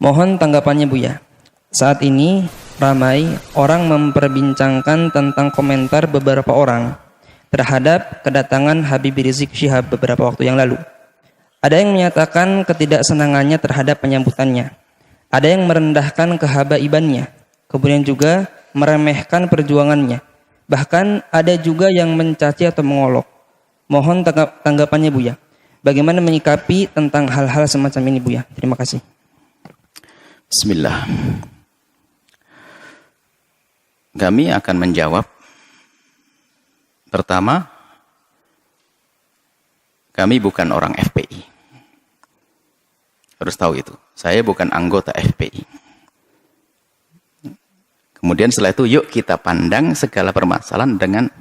Mohon tanggapannya Buya. Saat ini ramai orang memperbincangkan tentang komentar beberapa orang terhadap kedatangan Habib Rizik Syihab beberapa waktu yang lalu. Ada yang menyatakan ketidaksenangannya terhadap penyambutannya. Ada yang merendahkan kehabaibannya. Kemudian juga meremehkan perjuangannya. Bahkan ada juga yang mencaci atau mengolok. Mohon tanggapannya Buya. Bagaimana menyikapi tentang hal-hal semacam ini Buya? Terima kasih. Bismillah. Kami akan menjawab. Pertama, kami bukan orang FPI. Harus tahu itu. Saya bukan anggota FPI. Kemudian setelah itu, yuk kita pandang segala permasalahan dengan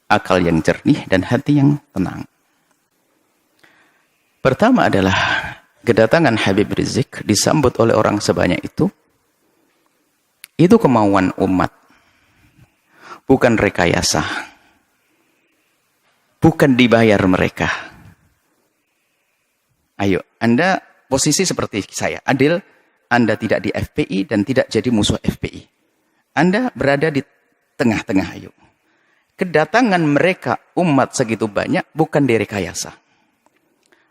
akal yang jernih dan hati yang tenang. Pertama adalah kedatangan Habib Rizik disambut oleh orang sebanyak itu kemauan umat, bukan rekayasa, bukan dibayar mereka. Ayo, Anda posisi seperti saya, adil, Anda tidak di FPI dan tidak jadi musuh FPI. Anda berada di tengah-tengah, ayo. Kedatangan mereka, umat segitu banyak, bukan direkayasa.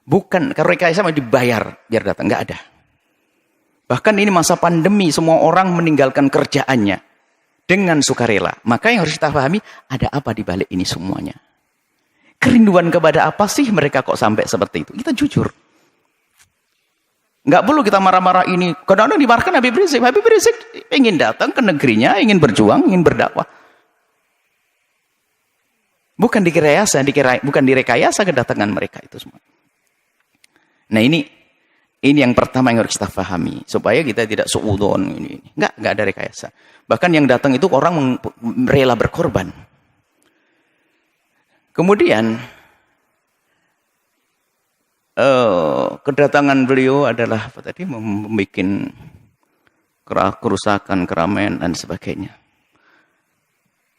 Bukan, kalau rekayasa mau dibayar, biar datang, nggak ada. Bahkan ini masa pandemi, semua orang meninggalkan kerjaannya dengan sukarela. Maka yang harus kita pahami, ada apa di balik ini semuanya. Kerinduan kepada apa sih mereka kok sampai seperti itu? Kita jujur. Nggak perlu kita marah-marah ini. Kadang-kadang dimarahkan Habib Rizik. Habib Rizik ingin datang ke negerinya, ingin berjuang, ingin berdakwah. Bukan direkayasa kedatangan mereka itu semua. Nah ini yang pertama yang harus kita pahami. Supaya kita tidak suudon. Nggak ada rekayasa. Bahkan yang datang itu orang rela berkorban. Kemudian, kedatangan beliau adalah membuat kerusakan, keramaian, dan sebagainya.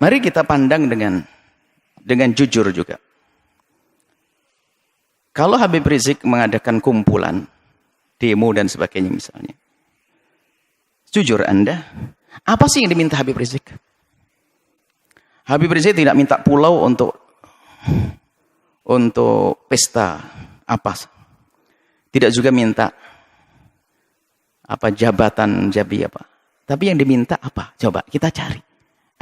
Mari kita pandang dengan jujur juga. Kalau Habib Rizik mengadakan kumpulan, demo dan sebagainya misalnya. Jujur Anda, apa sih yang diminta Habib Rizik? Habib Rizik tidak minta pulau untuk pesta apa. Tidak juga minta jabatan apa. Tapi yang diminta apa? Coba kita cari.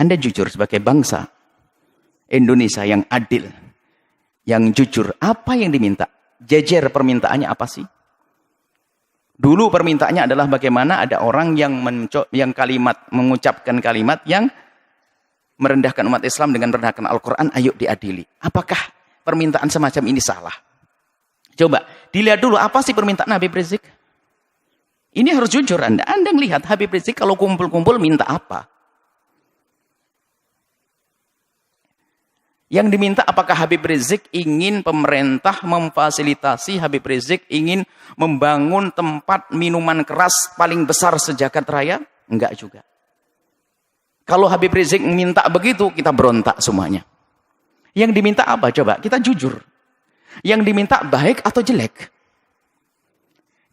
Anda jujur sebagai bangsa Indonesia yang adil, yang jujur, apa yang diminta? Jejer permintaannya apa sih? Dulu permintaannya adalah bagaimana ada orang yang mengucapkan kalimat yang merendahkan umat Islam dengan merendahkan Al-Quran, ayo diadili. Apakah permintaan semacam ini salah? Coba dilihat dulu apa sih permintaan Habib Rizik? Ini harus jujur Anda. Anda melihat Habib Rizik kalau kumpul-kumpul minta apa? Yang diminta apakah Habib Rizik ingin pemerintah memfasilitasi, Habib Rizik ingin membangun tempat minuman keras paling besar sejagat raya? Enggak juga. Kalau Habib Rizik minta begitu, kita berontak semuanya. Yang diminta apa? Coba kita jujur. Yang diminta baik atau jelek?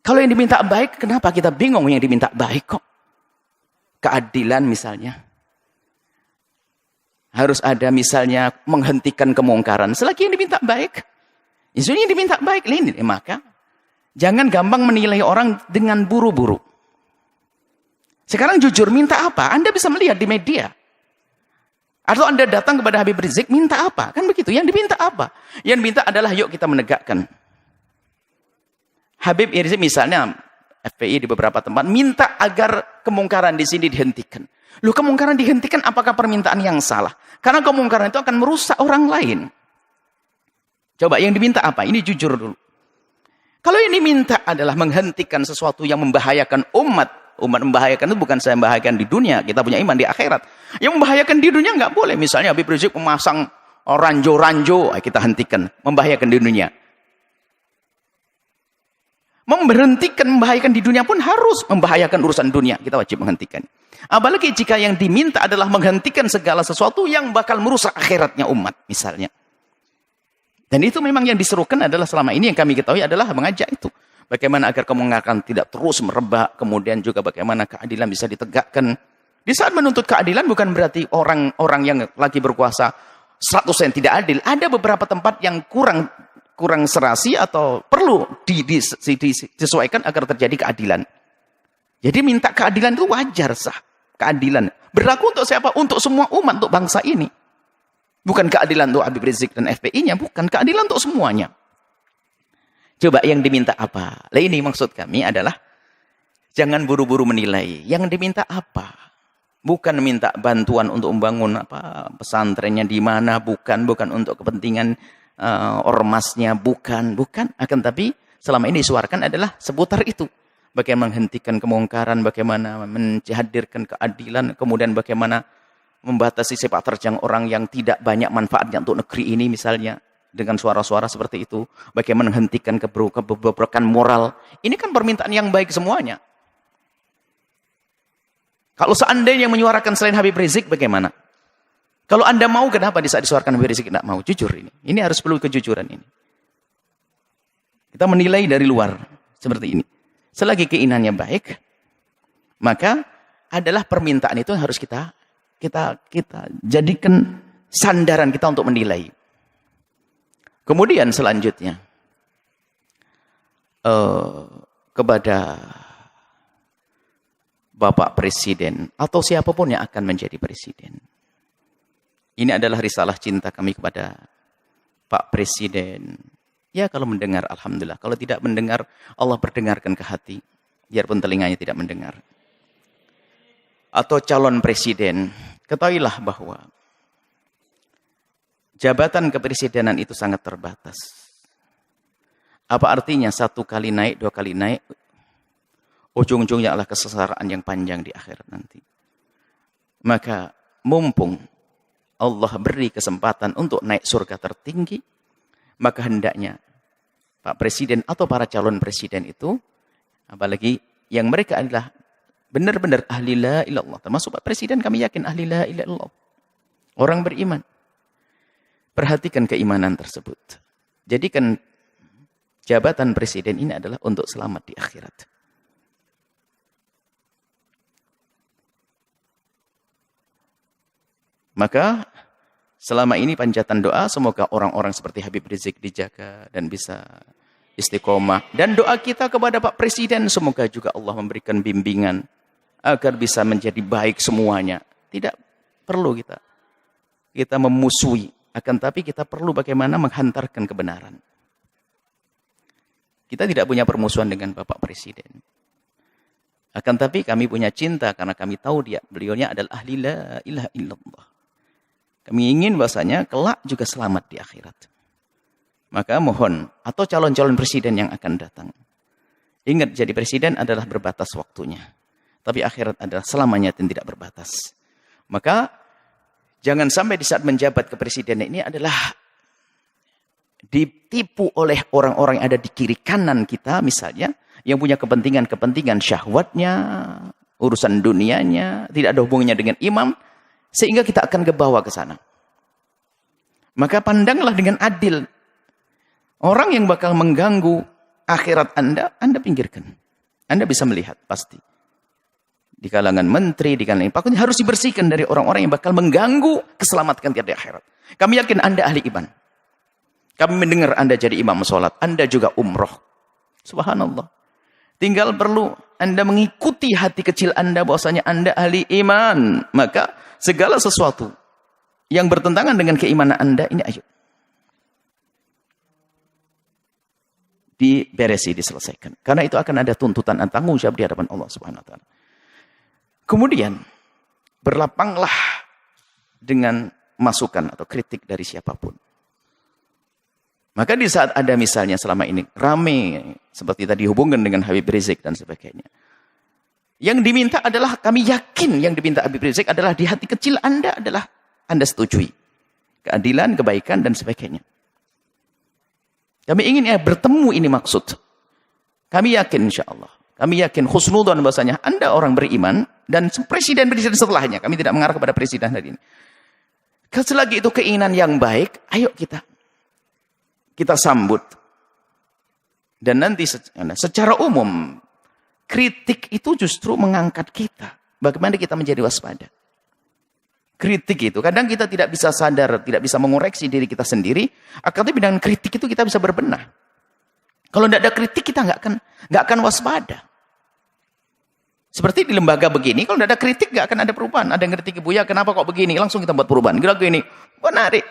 Kalau yang diminta baik, kenapa kita bingung yang diminta baik kok? Keadilan misalnya. Harus ada misalnya menghentikan kemungkaran. Selagi yang diminta baik. Yang diminta baik. Maka jangan gampang menilai orang dengan buru-buru. Sekarang jujur minta apa? Anda bisa melihat di media. Atau Anda datang kepada Habib Rizik minta apa? Kan begitu. Yang diminta apa? Yang diminta adalah yuk kita menegakkan. Habib Rizik misalnya FPI di beberapa tempat minta agar kemungkaran di sini dihentikan. Loh, kemungkaran dihentikan apakah permintaan yang salah? Karena kemungkaran itu akan merusak orang lain. Coba yang diminta apa? Ini jujur dulu. Kalau yang diminta adalah menghentikan sesuatu yang membahayakan umat. Umat membahayakan itu bukan saya membahayakan di dunia. Kita punya iman di akhirat. Yang membahayakan di dunia nggak boleh. Misalnya Habib Rizik memasang ranjo-ranjo. Kita hentikan. Membahayakan di dunia. Memberhentikan membahayakan di dunia pun harus membahayakan urusan dunia. Kita wajib menghentikan. Apalagi jika yang diminta adalah menghentikan segala sesuatu yang bakal merusak akhiratnya umat misalnya. Dan itu memang yang diserukan adalah selama ini yang kami ketahui adalah mengajak itu. Bagaimana agar kemungkaran tidak terus merebak, kemudian juga bagaimana keadilan bisa ditegakkan. Di saat menuntut keadilan bukan berarti orang-orang yang lagi berkuasa 100% tidak adil. Ada beberapa tempat yang kurang serasi atau perlu disesuaikan agar terjadi keadilan. Jadi minta keadilan itu wajar, sah. Keadilan. Berlaku untuk siapa? Untuk semua umat, untuk bangsa ini. Bukan keadilan untuk Habib Rizik dan FPI-nya, bukan. Keadilan untuk semuanya. Coba yang diminta apa? Nah, ini maksud kami adalah jangan buru-buru menilai. Yang diminta apa? Bukan minta bantuan untuk membangun pesantrennya di mana, bukan untuk kepentingan ormasnya, bukan. Akan tapi selama ini disuarakan adalah seputar itu. Bagaimana menghentikan kemungkaran, bagaimana menghadirkan keadilan, kemudian bagaimana membatasi sepak terjang orang yang tidak banyak manfaatnya untuk negeri ini misalnya. Dengan suara-suara seperti itu. Bagaimana menghentikan kebobrokan moral. Ini kan permintaan yang baik semuanya. Kalau seandainya yang menyuarakan selain Habib Rizik, bagaimana? Kalau Anda mau, kenapa di saat disuarakan Habib Rizik tidak mau? Jujur ini. Ini harus perlu kejujuran ini. Kita menilai dari luar. Seperti ini. Selagi keinginannya baik, maka adalah permintaan itu yang harus kita jadikan sandaran kita untuk menilai. Kemudian selanjutnya, kepada Bapak Presiden atau siapapun yang akan menjadi Presiden. Ini adalah risalah cinta kami kepada Pak Presiden. Ya kalau mendengar, alhamdulillah. Kalau tidak mendengar, Allah perdengarkan ke hati. Biarpun telinganya tidak mendengar. Atau calon Presiden, ketahuilah bahwa jabatan kepresidenan itu sangat terbatas. Apa artinya 1 kali naik, 2 kali naik, ujung-ujungnya adalah kesengsaraan yang panjang di akhirat nanti. Maka mumpung Allah beri kesempatan untuk naik surga tertinggi, maka hendaknya Pak Presiden atau para calon presiden itu, apalagi yang mereka adalah benar-benar ahli la ilallah. Termasuk Pak Presiden kami yakin ahli la ilallah. Orang beriman. Perhatikan keimanan tersebut. Jadikan jabatan presiden ini adalah untuk selamat di akhirat. Maka selama ini panjatan doa semoga orang-orang seperti Habib Rizik dijaga dan bisa istiqomah. Dan doa kita kepada Pak Presiden semoga juga Allah memberikan bimbingan agar bisa menjadi baik semuanya. Tidak perlu kita memusuhi, akan tapi kita perlu bagaimana menghantarkan kebenaran. Kita tidak punya permusuhan dengan Bapak Presiden. Akan tapi kami punya cinta karena kami tahu beliaunya adalah ahli la ilaha illallah. Kami ingin bahasanya kelak juga selamat di akhirat. Maka mohon, atau calon-calon presiden yang akan datang. Ingat, jadi presiden adalah berbatas waktunya. Tapi akhirat adalah selamanya dan tidak berbatas. Maka, jangan sampai di saat menjabat kepresidenan ini adalah ditipu oleh orang-orang yang ada di kiri kanan kita misalnya, yang punya kepentingan-kepentingan syahwatnya, urusan dunianya, tidak ada hubungannya dengan imam, sehingga kita akan kebawa ke sana. Maka pandanglah dengan adil. Orang yang bakal mengganggu akhirat Anda pinggirkan. Anda bisa melihat pasti. Di kalangan menteri, di kalangan pakun harus dibersihkan dari orang-orang yang bakal mengganggu keselamatan kita di akhirat. Kami yakin Anda ahli iman. Kami mendengar Anda jadi imam sholat. Anda juga umroh. Subhanallah. Tinggal perlu Anda mengikuti hati kecil Anda bahwasanya Anda ahli iman. Maka segala sesuatu yang bertentangan dengan keimanan Anda ini ayo diberesi, diselesaikan. Karena itu akan ada tuntutan dan tanggung jawab di hadapan Allah Subhanahu wa taala. Kemudian berlapanglah dengan masukan atau kritik dari siapapun. Maka di saat ada misalnya selama ini rame seperti tadi hubungan dengan Habib Rizik dan sebagainya. Yang diminta adalah, kami yakin yang diminta Habib Rizik adalah di hati kecil Anda adalah Anda setujui. Keadilan, kebaikan dan sebagainya. Kami ingin bertemu, ini maksud. Kami yakin insya Allah. Kami yakin khusnudzon bahasanya Anda orang beriman dan presiden setelahnya. Kami tidak mengarah kepada presiden hari ini. Selagi itu keinginan yang baik, ayo kita sambut Dan nanti secara umum, kritik itu justru mengangkat kita. Bagaimana kita menjadi waspada. Kritik itu, kadang kita tidak bisa sadar, tidak bisa mengoreksi diri kita sendiri. Akan tetapi dengan kritik itu kita bisa berbenah. Kalau tidak ada kritik, kita nggak akan waspada. Seperti di lembaga begini, kalau tidak ada kritik, nggak akan ada perubahan. Ada yang kritik, Buya, kenapa kok begini? Langsung kita buat perubahan. Kira-kira ini, menarik.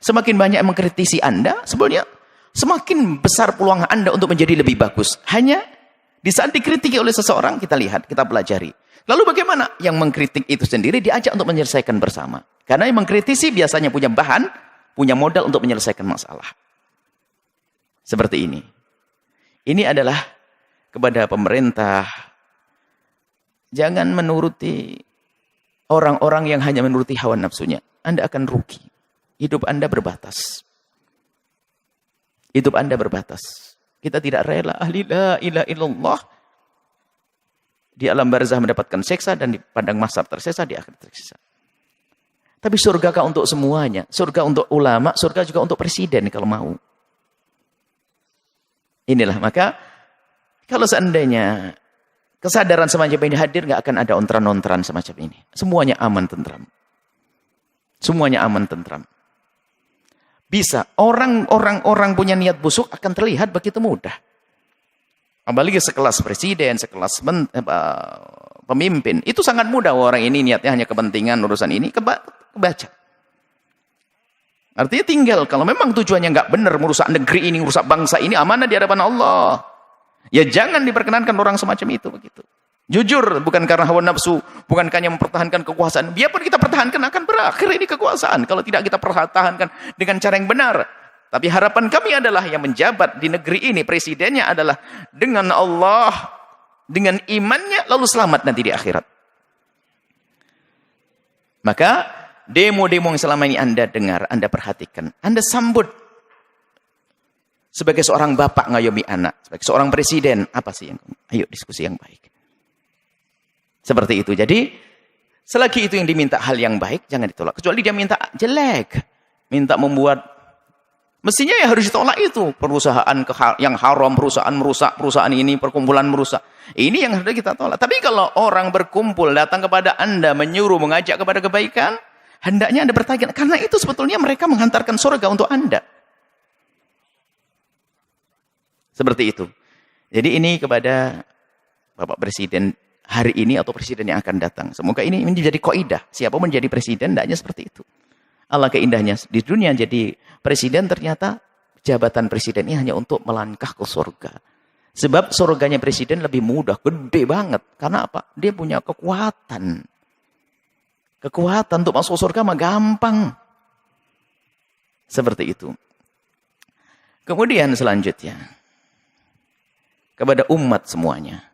Semakin banyak yang mengkritisi Anda, sebenarnya semakin besar peluang Anda untuk menjadi lebih bagus. Hanya di saat dikritiki oleh seseorang, kita lihat, kita pelajari. Lalu bagaimana? Yang mengkritik itu sendiri diajak untuk menyelesaikan bersama. Karena yang mengkritisi biasanya punya bahan, punya modal untuk menyelesaikan masalah. Seperti ini. Ini adalah kepada pemerintah. Jangan menuruti orang-orang yang hanya menuruti hawa nafsunya. Anda akan rugi. Hidup Anda berbatas. Hidup Anda berbatas. Kita tidak rela. Ahli la ilaha illallah. Di alam barzah mendapatkan seksa dan di padang mahsyar tersiksa, di akhir tersiksa. Tapi surgakah untuk semuanya? Surga untuk ulama, surga juga untuk presiden kalau mau. Inilah, maka kalau seandainya kesadaran semacam ini hadir, nggak akan ada ontran-ontran semacam ini. Semuanya aman tentram. Semuanya aman tentram. Bisa orang punya niat busuk akan terlihat begitu mudah. Apalagi sekelas presiden, sekelas pemimpin. Itu sangat mudah orang ini niatnya hanya kepentingan urusan ini, kebaca. Artinya tinggal, kalau memang tujuannya nggak benar, merusak negeri ini, merusak bangsa ini, amanah di hadapan Allah. Ya jangan diperkenankan orang semacam itu. Begitu. Jujur, bukan karena hawa nafsu, bukan hanya mempertahankan kekuasaan. Biarpun kita pertahankan, akan berakhir ini kekuasaan. Kalau tidak kita pertahankan dengan cara yang benar. Tapi harapan kami adalah yang menjabat di negeri ini, presidennya adalah dengan Allah, dengan imannya, lalu selamat nanti di akhirat. Maka demo-demo yang selama ini Anda dengar, Anda perhatikan, Anda sambut. Sebagai seorang bapak ngayomi anak, sebagai seorang presiden, apa sih yang ayo diskusi yang baik. Seperti itu. Jadi, selagi itu yang diminta hal yang baik, jangan ditolak. Kecuali dia minta jelek, minta membuat, mestinya ya harus ditolak itu. Perusahaan yang haram, perusahaan merusak, perusahaan ini, perkumpulan merusak. Ini yang harus kita tolak. Tapi kalau orang berkumpul, datang kepada Anda, menyuruh, mengajak kepada kebaikan, hendaknya Anda bertanya, karena itu sebetulnya mereka menghantarkan surga untuk Anda. Seperti itu. Jadi ini kepada Bapak Presiden hari ini atau Presiden yang akan datang. Semoga ini menjadi kaidah. Siapa menjadi Presiden, hendaknya seperti itu. Allah keindahnya di dunia jadi Presiden, ternyata jabatan Presiden ini hanya untuk melangkah ke surga. Sebab surganya Presiden lebih mudah, gede banget. Karena apa? Dia punya kekuatan. Kekuatan untuk masuk surga mah gampang. Seperti itu. Kemudian selanjutnya, kepada umat semuanya,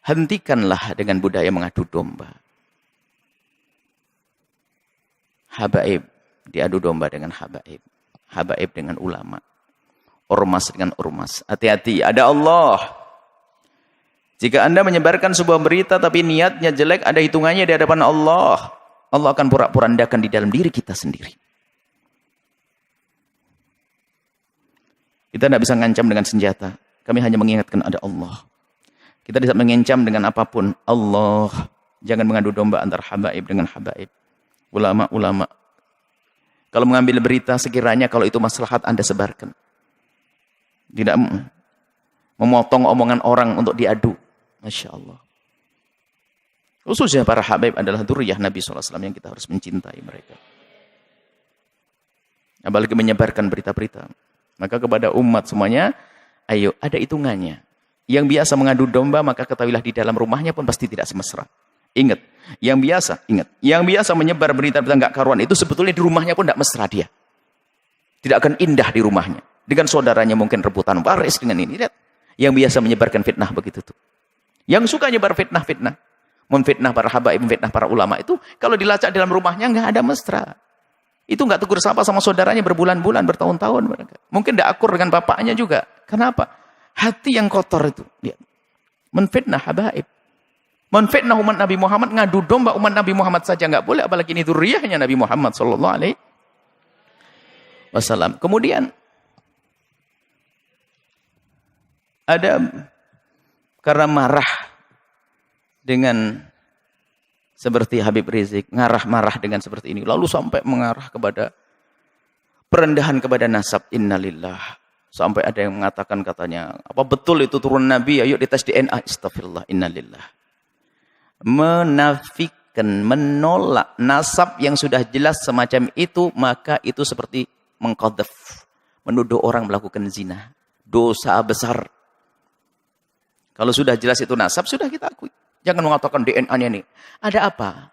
hentikanlah dengan budaya mengadu domba. Habaib diadu domba dengan habaib. Habaib dengan ulama. Ormas dengan ormas. Hati-hati, ada Allah. Jika Anda menyebarkan sebuah berita tapi niatnya jelek, ada hitungannya di hadapan Allah. Allah akan porak-porandakan di dalam diri kita sendiri. Kita tidak bisa ngancam dengan senjata. Kami hanya mengingatkan ada Allah. Kita tidak mengancam dengan apapun. Allah. Jangan mengadu domba antara habaib dengan habaib. Ulama-ulama. Kalau mengambil berita, sekiranya kalau itu maslahat Anda sebarkan. Tidak memotong omongan orang untuk diadu. Masya Allah. Khususnya para habaib adalah dzurriyyah Nabi SAW yang kita harus mencintai mereka. Apalagi menyebarkan berita-berita. Maka kepada umat semuanya, ayo, ada hitungannya. Yang biasa mengadu domba, maka ketahuilah di dalam rumahnya pun pasti tidak semesra. Ingat, yang biasa menyebar berita-berita nggak karuan itu sebetulnya di rumahnya pun tidak mesra dia. Tidak akan indah di rumahnya. Dengan saudaranya mungkin rebutan waris dengan ini. Lihat, yang biasa menyebarkan fitnah begitu tuh. Yang suka nyebar fitnah-fitnah, memfitnah para habaib, memfitnah para ulama itu, kalau dilacak dalam rumahnya nggak ada mesra. Itu nggak tegur sapa sama saudaranya berbulan-bulan, bertahun-tahun mereka. Mungkin tidak akur dengan bapaknya juga. Kenapa? Hati yang kotor itu. Lihat. Menfitnah habaib. Menfitnah umat Nabi Muhammad, ngadu domba umat Nabi Muhammad saja nggak boleh, apalagi ini dzurriyyahnya Nabi Muhammad sallallahu alaihi wasallam. Kemudian Ada karena marah dengan seperti Habib Rizik, marah dengan seperti ini, lalu sampai mengarah kepada perendahan kepada nasab. Innalillah. Sampai ada yang mengatakan katanya, apa betul itu turun Nabi? Ayo dites DNA. Astagfirullah. Innalillah. Menafikan, menolak nasab yang sudah jelas semacam itu, maka itu seperti mengqadhaf, menuduh orang melakukan zina. Dosa besar. Kalau sudah jelas itu nasab, sudah kita akui. Jangan mengatakan DNA-nya nih. Ada apa?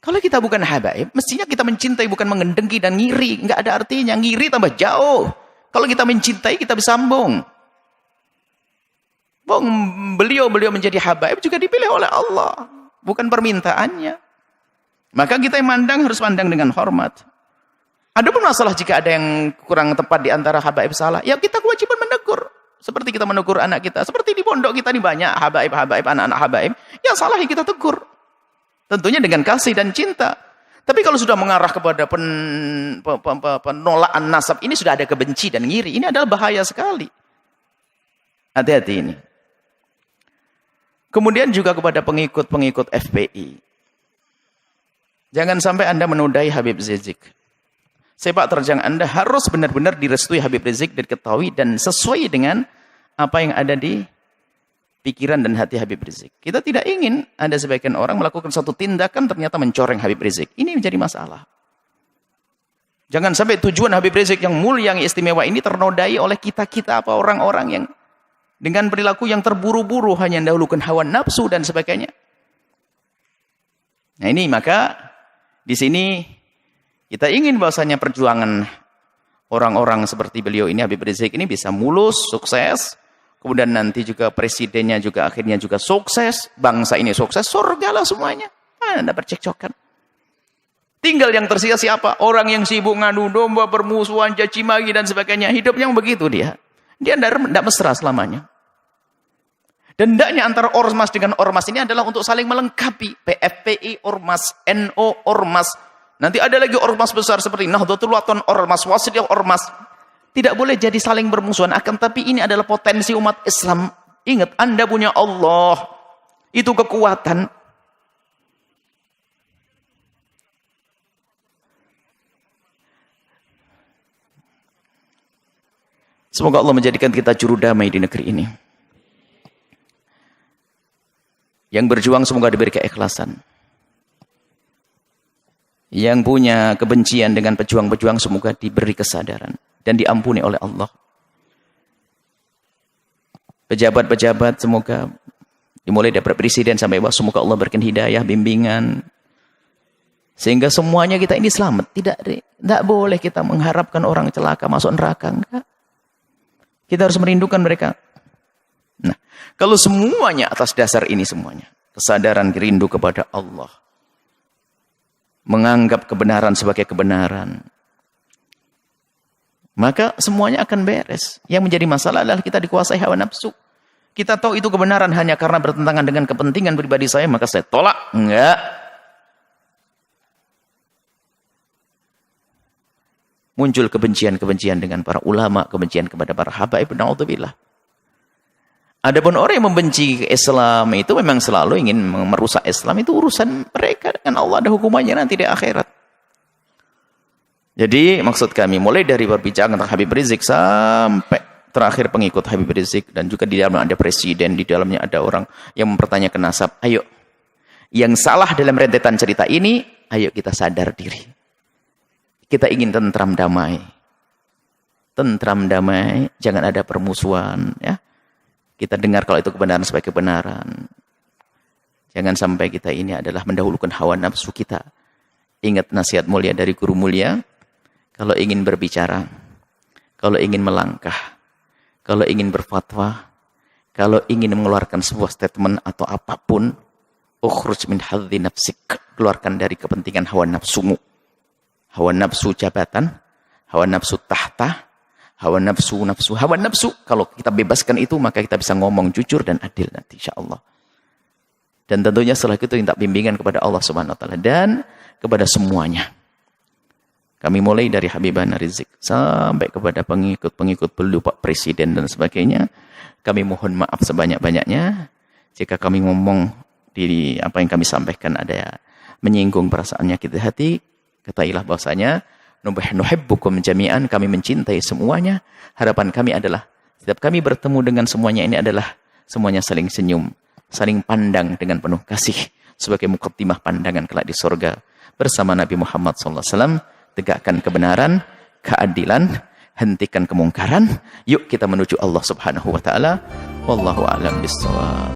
Kalau kita bukan habaib, mestinya kita mencintai, bukan mengendengki dan ngiri. Nggak ada artinya. Ngiri tambah jauh. Kalau kita mencintai, kita bersambung. Beliau menjadi habaib juga dipilih oleh Allah. Bukan permintaannya. Maka kita yang mandang harus pandang dengan hormat. Adapun masalah jika ada yang kurang tepat di antara habaib salah, ya kita kewajiban menegur. Seperti kita menegur anak kita. Seperti di pondok kita ini banyak habaib, anak-anak habaib. Yang salah ya kita tegur. Tentunya dengan kasih dan cinta. Tapi kalau sudah mengarah kepada penolakan nasab, ini sudah ada kebenci dan ngiri. Ini adalah bahaya sekali. Hati-hati ini. Kemudian juga kepada pengikut-pengikut FPI. Jangan sampai Anda menodai Habib Rizik. Sepak terjang Anda harus benar-benar direstui Habib Rizik, diketahui dan sesuai dengan apa yang ada di pikiran dan hati Habib Rizik. Kita tidak ingin ada sebagian orang melakukan satu tindakan ternyata mencoreng Habib Rizik. Ini menjadi masalah. Jangan sampai tujuan Habib Rizik yang mulia, yang istimewa ini ternodai oleh kita-kita apa orang-orang yang dengan perilaku yang terburu-buru hanya mendahulukan hawa nafsu dan sebagainya. Nah ini maka di sini kita ingin bahwasanya perjuangan orang-orang seperti beliau ini, Habib Rizik ini bisa mulus, sukses. Kemudian nanti juga presidennya juga akhirnya juga sukses. Bangsa ini sukses, surgalah semuanya. Anda bercekcokan. Tinggal yang tersisa siapa? Orang yang sibuk ngadu domba, bermusuhan, caci maki dan sebagainya. Hidupnya begitu dia. Dia tidak mesra selamanya. Dan hendaknya antara ormas dengan ormas ini adalah untuk saling melengkapi. PFPI, ormas, NO, ormas. Nanti ada lagi ormas besar seperti Nahdlatul Wathon, ormas, Wasidiyah, ormas. Tidak boleh jadi saling bermusuhan. Akan tapi ini adalah potensi umat Islam. Ingat, Anda punya Allah. Itu kekuatan. Semoga Allah menjadikan kita juru damai di negeri ini. Yang berjuang semoga diberi keikhlasan. Yang punya kebencian dengan pejuang-pejuang semoga diberi kesadaran dan diampuni oleh Allah. Pejabat-pejabat semoga dimulai dari presiden sampai bawah, semoga Allah berikan hidayah, bimbingan, sehingga semuanya kita ini selamat. Tidak boleh kita mengharapkan orang celaka masuk neraka. Enggak. Kita harus merindukan mereka. Nah, kalau semuanya atas dasar ini semuanya, kesadaran rindu kepada Allah, menganggap kebenaran sebagai kebenaran, maka semuanya akan beres. Yang menjadi masalah adalah kita dikuasai hawa nafsu. Kita tahu itu kebenaran hanya karena bertentangan dengan kepentingan pribadi saya, maka saya tolak. Enggak. Muncul kebencian-kebencian dengan para ulama, kebencian kepada para habaib, na'udzubillah. Adapun orang yang membenci Islam itu memang selalu ingin merusak Islam, itu urusan mereka dengan Allah, ada hukumannya nanti di akhirat. Jadi maksud kami mulai dari berbicara tentang Habib Rizik sampai terakhir pengikut Habib Rizik, dan juga di dalamnya ada presiden, di dalamnya ada orang yang mempertanyakan nasab. Ayo, yang salah dalam rentetan cerita ini, ayo kita sadar diri. Kita ingin tentram damai. Tentram damai, jangan ada permusuhan, ya. Kita dengar kalau itu kebenaran sebagai kebenaran. Jangan sampai kita ini adalah mendahulukan hawa nafsu kita. Ingat nasihat mulia dari guru mulia. Kalau ingin berbicara, kalau ingin melangkah, kalau ingin berfatwa, kalau ingin mengeluarkan sebuah statement atau apapun, ukhruj min hadzi nafsik. Keluarkan dari kepentingan hawa nafsumu. Hawa nafsu jabatan, hawa nafsu tahta, hawa nafsu. Kalau kita bebaskan itu, maka kita bisa ngomong jujur dan adil nanti insyaallah. Dan tentunya setelah itu minta bimbingan kepada Allah Subhanahu wa taala dan kepada semuanya. Kami mulai dari Habibana Rizik sampai kepada pengikut-pengikut beliau, Pak Presiden dan sebagainya. Kami mohon maaf sebanyak-banyaknya jika kami ngomong di apa yang kami sampaikan ada menyinggung perasaan nyakit hati. Ketahuilah bahwasanya nuhibbukum jami'an, kami mencintai semuanya. Harapan kami adalah setiap kami bertemu dengan semuanya ini adalah semuanya saling senyum, saling pandang dengan penuh kasih sebagai muqaddimah pandangan kelak di surga bersama Nabi Muhammad SAW. Tegakkan kebenaran, keadilan, hentikan kemungkaran. Yuk kita menuju Allah Subhanahu wa taala. Wallahu a'lam bishawab.